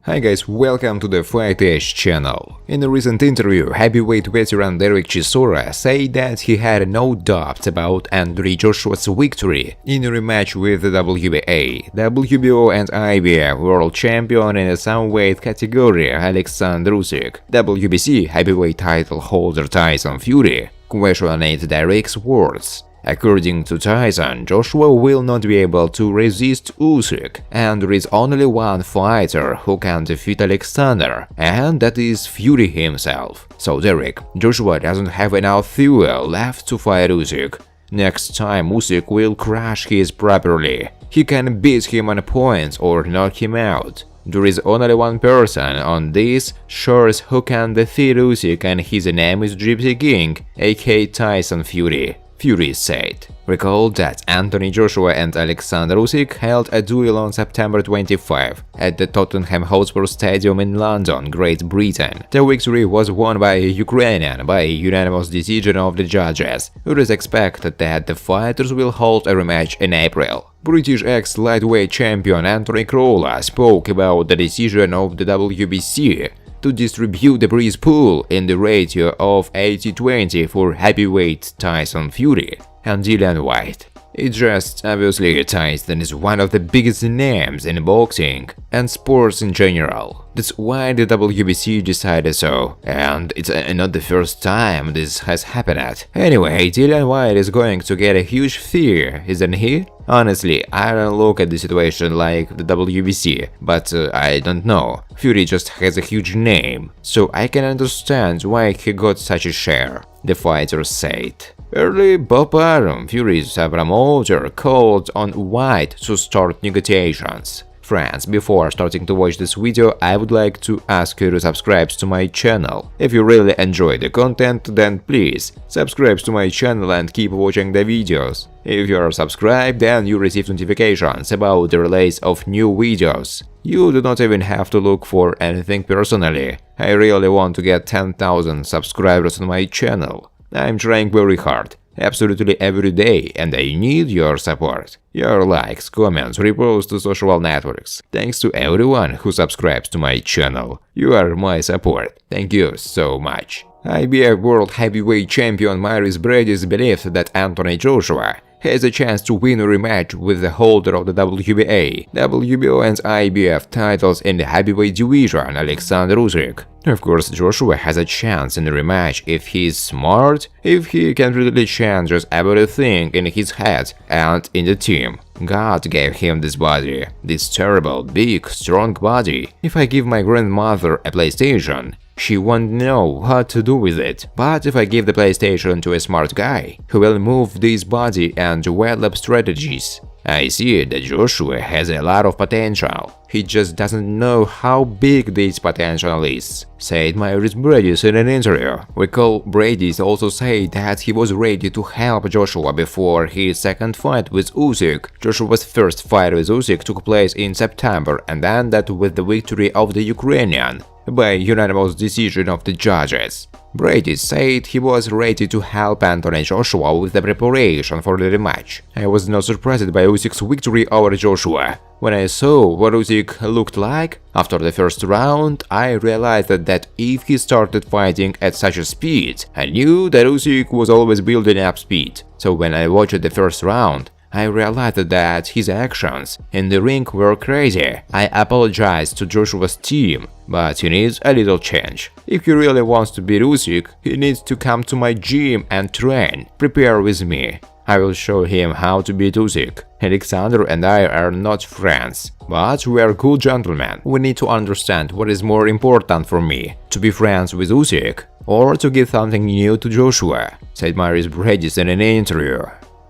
Hi guys, welcome to the Fight Edge channel. In a recent interview, heavyweight veteran Dereck Chisora said that he had no doubts about Anthony Joshua's victory in a rematch with the WBA, WBO and IBF world champion in the Sunweight category Alexander Usyk. WBC heavyweight title holder Tyson Fury questioned Dereck's words. According to Tyson, Joshua will not be able to resist Usyk, and there is only one fighter who can defeat Aleksandar, and that is Fury himself. So Dereck, Joshua doesn't have enough fuel left to fight Usyk. Next time Usyk will crush him properly. He can beat him on points or knock him out. There is only one person on these shores who can defeat Usyk, and his name is Gypsy King, aka Tyson Fury. Fury said. Recall that Anthony Joshua and Alexander Usyk held a duel on September 25 at the Tottenham Hotspur Stadium in London, Great Britain. The victory was won by a Ukrainian by a unanimous decision of the judges. It is expected that the fighters will hold a rematch in April. British ex-lightweight champion Anthony Crowler spoke about the decision of the WBC to distribute the prize pool in the ratio of 80-20 for heavyweight Tyson Fury and Dillian Whyte. It's just obviously Tyson is one of the biggest names in boxing and sports in general. That's why the WBC decided so, and it's not the first time this has happened. Anyway, Dillian Whyte is going to get a huge fear, isn't he? Honestly, I don't look at the situation like the WBC, but I don't know. Fury just has a huge name, so I can understand why he got such a share, the fighter said. Early Bob Arum, Fury's promoter, called on Whyte to start negotiations. Friends, before starting to watch this video, I would like to ask you to subscribe to my channel. If you really enjoy the content, then please subscribe to my channel and keep watching the videos. If you are subscribed, then you receive notifications about the release of new videos. You do not even have to look for anything personally. I really want to get 10,000 subscribers on my channel. I'm trying very hard, absolutely every day, and I need your support. Your likes, comments, reposts to social networks. Thanks to everyone who subscribes to my channel. You are my support. Thank you so much. IBF World Heavyweight Champion Maurice Bradis believed that Anthony Joshua has a chance to win a rematch with the holder of the WBA, WBO and IBF titles in the heavyweight division, Alexander Usyk. Of course, Joshua has a chance in the rematch if he is smart, if he can really change everything in his head and in the team. God gave him this body, this terrible, big, strong body. If I give my grandmother a PlayStation, she won't know what to do with it. But if I give the PlayStation to a smart guy, who will move this body and develop strategies, I see that Joshua has a lot of potential. He just doesn't know how big this potential is, said Maurice Bradis in an interview. Recall, Bradis also said that he was ready to help Joshua before his second fight with Usyk. Joshua's first fight with Usyk took place in September and ended with the victory of the Ukrainian by unanimous decision of the judges. Bradis said he was ready to help Anthony Joshua with the preparation for the rematch. I was not surprised by Usyk's victory over Joshua. When I saw what Usyk looked like after the first round, I realized that if he started fighting at such a speed, I knew that Usyk was always building up speed. So when I watched the first round, I realized that his actions in the ring were crazy. I apologized to Joshua's team, but he needs a little change. If he really wants to beat Usyk, he needs to come to my gym and train, prepare with me. I will show him how to beat Usyk. Aleksandar and I are not friends, but we are good gentlemen. We need to understand what is more important for me, to be friends with Usyk or to give something new to Joshua, said Maurice Bradis in an interview.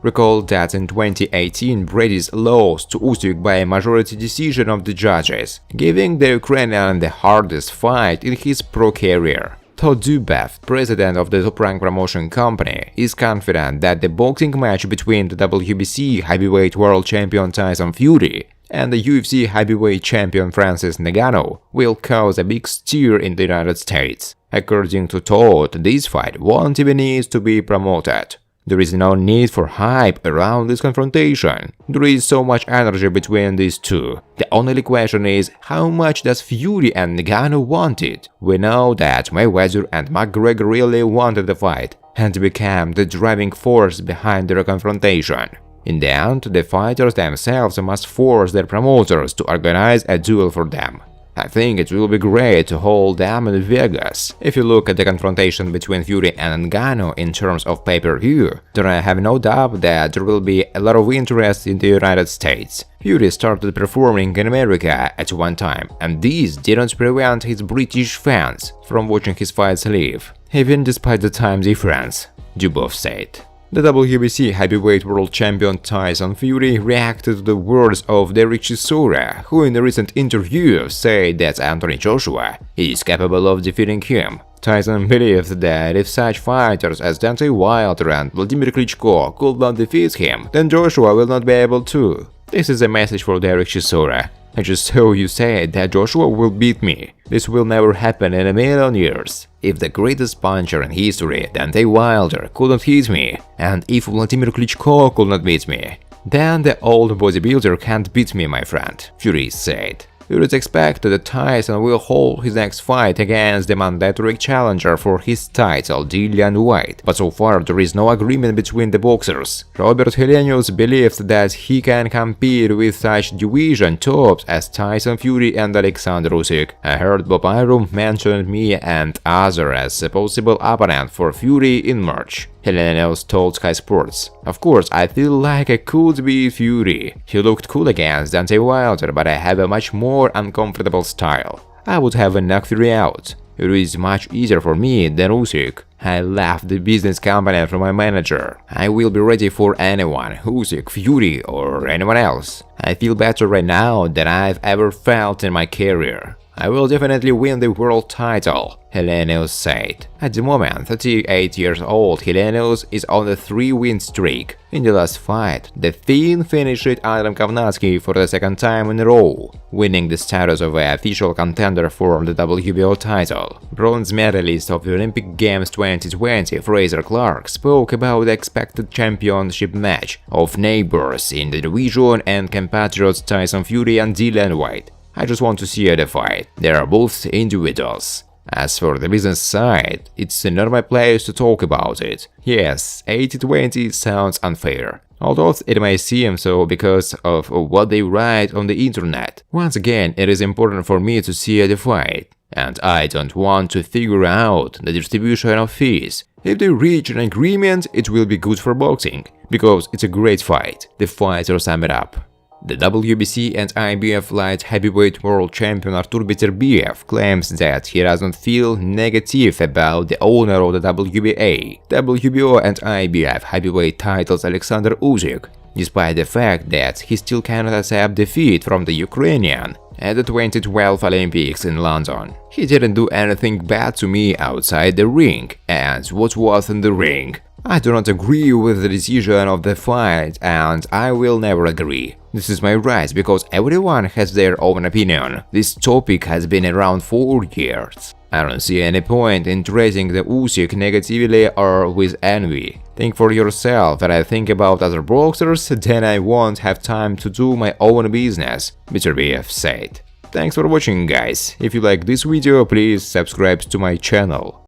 Recall that in 2018 Bradis lost to Usyk by a majority decision of the judges, giving the Ukrainian the hardest fight in his pro career. Todd Dubeff, president of the Top Rank promotion company, is confident that the boxing match between the WBC heavyweight world champion Tyson Fury and the UFC heavyweight champion Francis Ngannou will cause a big stir in the United States. According to Todd, this fight won't even need to be promoted. There is no need for hype around this confrontation. There is so much energy between these two. The only question is, how much does Fury and Ngannou want it? We know that Mayweather and McGregor really wanted the fight and became the driving force behind their confrontation. In the end, the fighters themselves must force their promoters to organize a duel for them. I think it will be great to hold them in Vegas. If you look at the confrontation between Fury and Ngannou in terms of pay-per-view, then I have no doubt that there will be a lot of interest in the United States. Fury started performing in America at one time, and this didn't prevent his British fans from watching his fights live, even despite the time difference, Dubov said. The WBC heavyweight world champion Tyson Fury reacted to the words of Dereck Chisora, who in a recent interview said that Anthony Joshua is capable of defeating him. Tyson believed that if such fighters as Deontay Wilder and Vladimir Klitschko could not defeat him, then Joshua will not be able to. This is a message for Dereck Chisora. I just saw you say that Joshua will beat me. This will never happen in a million years. If the greatest puncher in history, Deontay Wilder, couldn't hit me, and if Vladimir Klitschko could not beat me, then the old bodybuilder can't beat me, my friend, Fury said. It is expected that Tyson will hold his next fight against the mandatory challenger for his title, Dillian Whyte, but so far there is no agreement between the boxers. Robert Helenius believes that he can compete with such division tops as Tyson Fury and Alexander Usyk. I heard Bob Arum mention me and others as a possible opponent for Fury in March. Helenius told Sky Sports. Of course, I feel like I could beat Fury. He looked cool against Deontay Wilder, but I have a much more uncomfortable style. I would have knocked Fury out. It is much easier for me than Usyk. I left the business company from my manager. I will be ready for anyone, Usyk, Fury, or anyone else. I feel better right now than I've ever felt in my career. I will definitely win the world title, Helenius said. At the moment, 38 years old, Helenius is on a 3-win streak. In the last fight, the Finn finished Adam Kovnatski for the second time in a row, winning the status of an official contender for the WBO title. Bronze medalist of the Olympic Games 2020, Fraser Clark, spoke about the expected championship match of neighbors in the division and compatriots Tyson Fury and Dillian Whyte. I just want to see the fight. They are both individuals. As for the business side, it's not my place to talk about it. Yes, 80-20 sounds unfair, although it may seem so because of what they write on the internet. Once again, it is important for me to see the fight, and I don't want to figure out the distribution of fees. If they reach an agreement, it will be good for boxing, because it's a great fight. The fighters sum it up. The WBC and IBF light heavyweight world champion Artur Beterbiev claims that he doesn't feel negative about the owner of the WBA, WBO and IBF heavyweight titles Alexander Usyk, despite the fact that he still cannot accept defeat from the Ukrainian at the 2012 Olympics in London. He didn't do anything bad to me outside the ring, and what was in the ring? I do not agree with the decision of the fight, and I will never agree. This is my right, because everyone has their own opinion. This topic has been around for years. I don't see any point in treating the Usyk negatively or with envy. Think for yourself. When I think about other boxers, then I won't have time to do my own business, Beterbiev said. Thanks for watching, guys. If you like this video, please subscribe to my channel.